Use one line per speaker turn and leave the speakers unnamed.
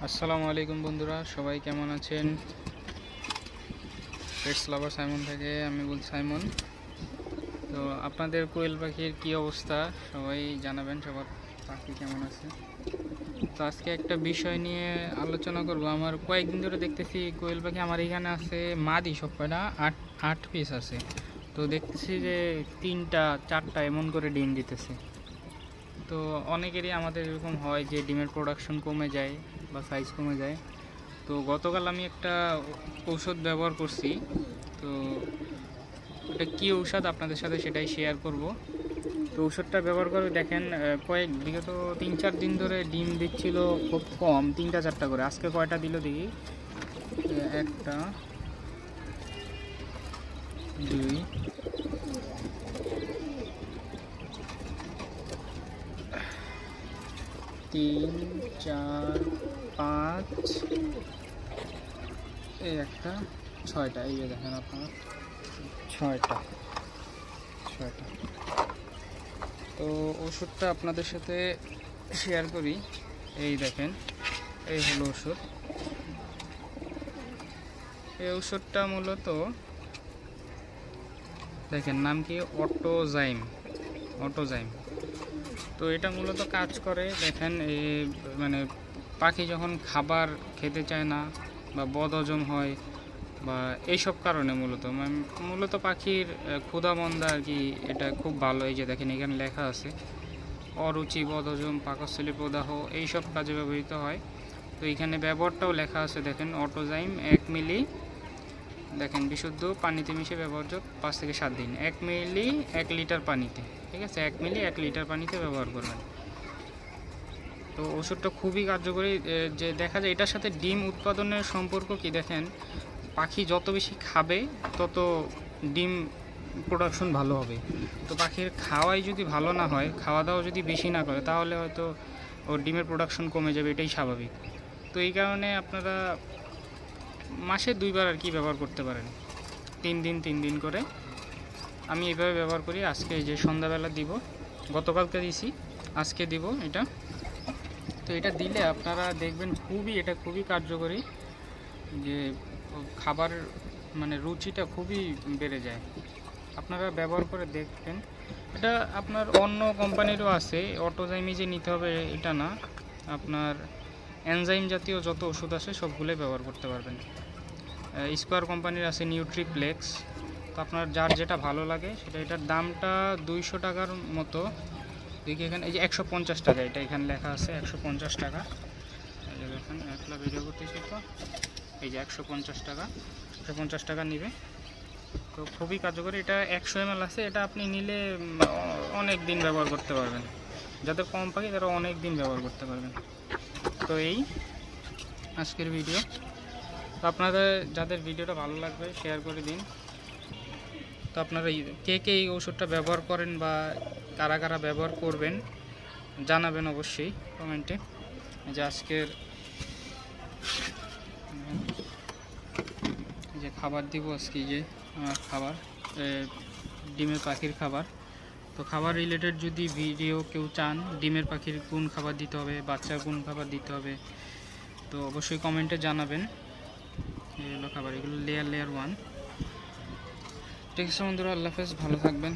আসসালামু আলাইকুম বন্ধুরা, সবাই কেমন আছেন? পেটস লাভার সাইমন থেকে আমি বলছি সাইমন। তো আপনাদের কোয়েল পাখির কী অবস্থা সবাই জানাবেন, সবার পাখি কেমন আছে। তো আজকে একটা বিষয় নিয়ে আলোচনা করব। আমার কয়েকদিন ধরে দেখতেছি কোয়েল পাখি আমার এখানে আছে মাদি সব কয়টা 8 পিস আছে। তো দেখতেছি যে 3টা 4টা এমন করে ডিম দিতেছে। তো অনেকেরই আমাদের এরকম হয় যে ডিমের প্রোডাকশন কমে যায় বা সাইজ কমে যায়। তো গতকাল আমি একটা ঔষধ ব্যবহার করছি। তো এটা কী ঔষধ আপনাদের সাথে সেটাই শেয়ার করব। তো ঔষধটা ব্যবহার করে দেখেন বিগত 3-4 দিন ধরে ডিম দিচ্ছিল খুব কম, 3টা 4টা করে। আজকে কয়টা দিল দেখি, 1টা 2 3 4 5 এই একটা 6টা। এই যে দেখেন আপনারা 6টা। তো ওষুধটা আপনাদের সাথে শেয়ার করি। এই দেখেন, এই হলো ওষুধ। এই ওষুধটা মূলত দেখেন নাম কি, অটোজাইম। তো এটা মূলত কাজ করে দেখেন এই মানে পাখি যখন খাবার খেতে চায় না বা বদহজম হয় বা এইসব কারণে মূলত পাখির ক্ষুধামন্দা আর কি, এটা খুব ভালো। এই যে দেখেন এখানে লেখা আছে অরুচি, বদহজম, পাকস্থলী প্রদাহ এইসব কাজে ব্যবহৃত হয়। তো এখানে ব্যবহারটাও লেখা আছে দেখেন, অটোজাইম 1 মিলি দেখেন বিশুদ্ধ পানিতে মিশে ব্যবহার্য 5 থেকে 7 দিন। 1 মিলি 1 লিটার পানিতে, ঠিক আছে, 1 মিলি 1 লিটার পানিতে ব্যবহার করবেন। তো ওষুধটা খুবই কার্যকরী। যে দেখা যায় এটার সাথে ডিম উৎপাদনের সম্পর্ক কি দেখেন, পাখি যত বেশি খাবে তত ডিম প্রোডাকশন ভালো হবে। তো পাখির খাওয়াই যদি ভালো না হয়, খাওয়া দাওয়া যদি বেশি না করে, তাহলে হয়তো ওর ডিমের প্রোডাকশন কমে যাবে, এটাই স্বাভাবিক। তো এই কারণে আপনারা মাসে 2বার আর কি ব্যবহার করতে পারেন, 3 দিন করে। আমি এইভাবে ব্যবহার করি। আজকে যে সন্ধ্যাবেলা দিব, গতকালকে দিছি, আজকে দিব এটা। তো এটা দিলে আপনারা দেখবেন এটা খুবই কার্যকরী, যে খাবার মানে রুচিটা খুবই বেড়ে যায়। আপনারা ব্যবহার করে দেখবেন। এটা আপনার অন্য কোম্পানিরও আছে, অটোজাইমি যে নিতে হবে এটা না, আপনার এনজাইম জাতীয় যত ওষুধ আছে সবগুলোই ব্যবহার করতে পারবেন। স্কোয়ার কোম্পানির আছে নিউট্রিপ্লেক্স। তো আপনার যার যেটা ভালো লাগে সেটা। এটার দামটা 200 টাকার মতো। দেখি এখানে এই যে 150 টাকা, এটা এখানে লেখা আছে 150 টাকা। এই যে দেখেন একলা ভিডিও করতেছি, তো এই যে 150 টাকা নিবে। তো খুবই কার্যকরী। এটা 100 ml আছে, এটা আপনি নিলে অনেক দিন ব্যবহার করতে পারবেন। যাদের কম পাখি তারা অনেক দিন ব্যবহার করতে পারবেন। তো এই আজকের ভিডিও। তো আপনাদের যাদের ভিডিওটা ভালো লাগবে শেয়ার করে দিন। তো আপনারা কে এই ওষুধটা ব্যবহার করেন বা কারা কারা ব্যবহার করবেন জানাবেন অবশ্যই কমেন্টে। যে আজকের যে খাবার দিব আজকে, যে আমার খাবার ডিমের পাখির খাবার। তো খাবার রিলেটেড যদি ভিডিও কেউ চান, ডিমের পাখির কোন খাবার দিতে হবে, বাচ্চার কোন খাবার দিতে হবে, তো অবশ্যই কমেন্টে জানাবেন। এই হলো খাবার, এগুলো লেয়ার 1। ঠিক আছে বন্ধুরা, আল্লাহ হাফেজ, ভালো থাকবেন।